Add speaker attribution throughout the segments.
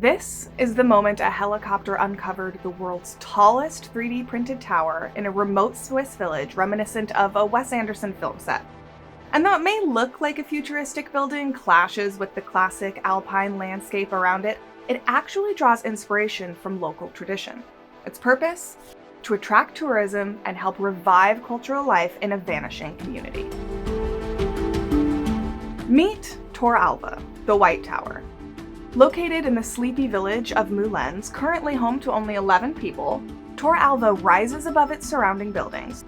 Speaker 1: This is the moment a helicopter uncovered the world's tallest 3D printed tower in a remote Swiss village reminiscent of a Wes Anderson film set. And though it may look like a futuristic building clashes with the classic alpine landscape around it, it actually draws inspiration from local tradition. Its purpose? To attract tourism and help revive cultural life in a vanishing community. Meet Tor Alva, the White Tower. Located in the sleepy village of Mulegns, currently home to only 11 people, Tor Alva rises above its surrounding buildings.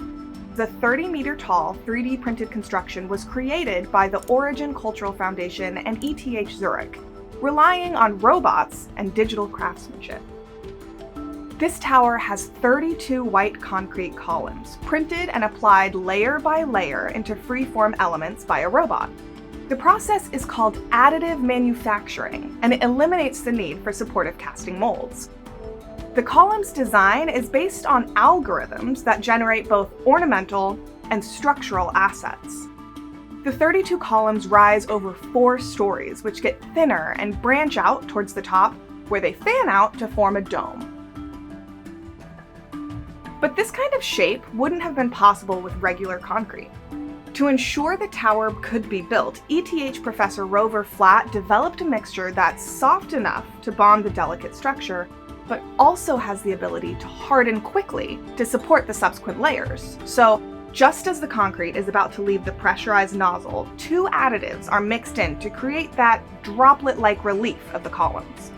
Speaker 1: The 30-meter-tall 3D printed construction was created by the Origen Cultural Foundation and ETH Zurich, relying on robots and digital craftsmanship. This tower has 32 white concrete columns, printed and applied layer by layer into freeform elements by a robot. The process is called additive manufacturing, and it eliminates the need for supportive casting molds. The column's design is based on algorithms that generate both ornamental and structural assets. The 32 columns rise over 4 stories, which get thinner and branch out towards the top, where they fan out to form a dome. But this kind of shape wouldn't have been possible with regular concrete. To ensure the tower could be built, ETH professor Rover Flatt developed a mixture that's soft enough to bond the delicate structure, but also has the ability to harden quickly to support the subsequent layers. So, just as the concrete is about to leave the pressurized nozzle, 2 additives are mixed in to create that droplet-like relief of the columns.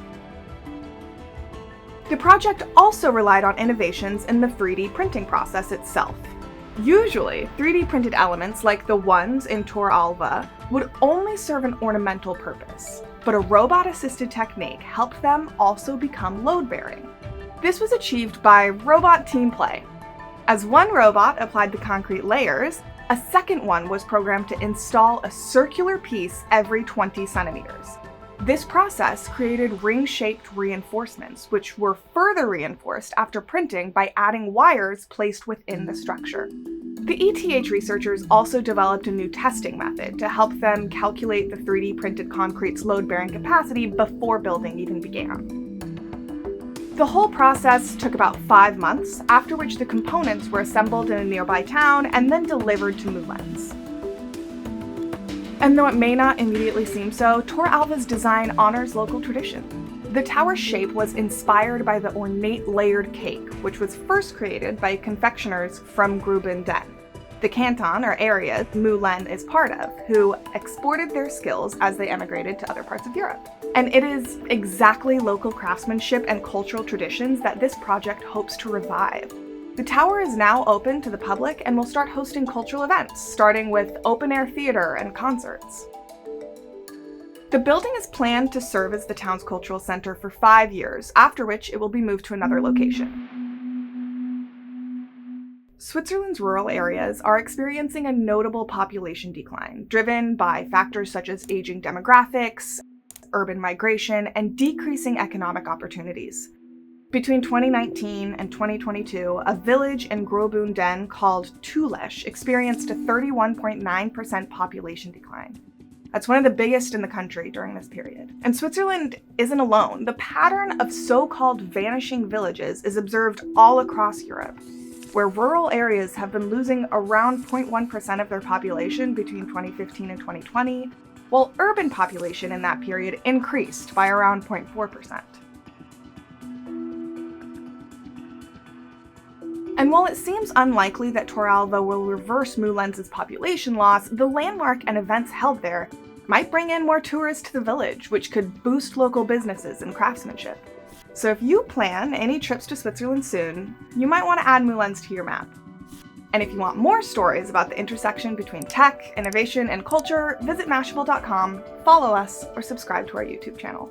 Speaker 1: The project also relied on innovations in the 3D printing process itself. Usually, 3D printed elements like the ones in Tor Alva would only serve an ornamental purpose, but a robot-assisted technique helped them also become load-bearing. This was achieved by robot team play. As one robot applied the concrete layers, a second one was programmed to install a circular piece every 20 centimeters. This process created ring-shaped reinforcements, which were further reinforced after printing by adding wires placed within the structure. The ETH researchers also developed a new testing method to help them calculate the 3D printed concrete's load-bearing capacity before building even began. The whole process took about 5 months, after which the components were assembled in a nearby town and then delivered to Mulegns. And though it may not immediately seem so, Tor Alva's design honors local tradition. The tower's shape was inspired by the ornate layered cake, which was first created by confectioners from Graubünden, the canton or area Mulegns is part of, who exported their skills as they emigrated to other parts of Europe. And it is exactly local craftsmanship and cultural traditions that this project hopes to revive. The tower is now open to the public and will start hosting cultural events, starting with open-air theater and concerts. The building is planned to serve as the town's cultural center for 5 years, after which it will be moved to another location. Switzerland's rural areas are experiencing a notable population decline, driven by factors such as aging demographics, urban migration, and decreasing economic opportunities. Between 2019 and 2022, a village in Graubünden called Tulesch experienced a 31.9% population decline. That's one of the biggest in the country during this period. And Switzerland isn't alone. The pattern of so-called vanishing villages is observed all across Europe, where rural areas have been losing around 0.1% of their population between 2015 and 2020, while urban population in that period increased by around 0.4%. And while it seems unlikely that Tor Alva will reverse Mulegns' population loss, the landmark and events held there might bring in more tourists to the village, which could boost local businesses and craftsmanship. So if you plan any trips to Switzerland soon, you might want to add Mulegns to your map. And if you want more stories about the intersection between tech, innovation, and culture, visit Mashable.com, follow us, or subscribe to our YouTube channel.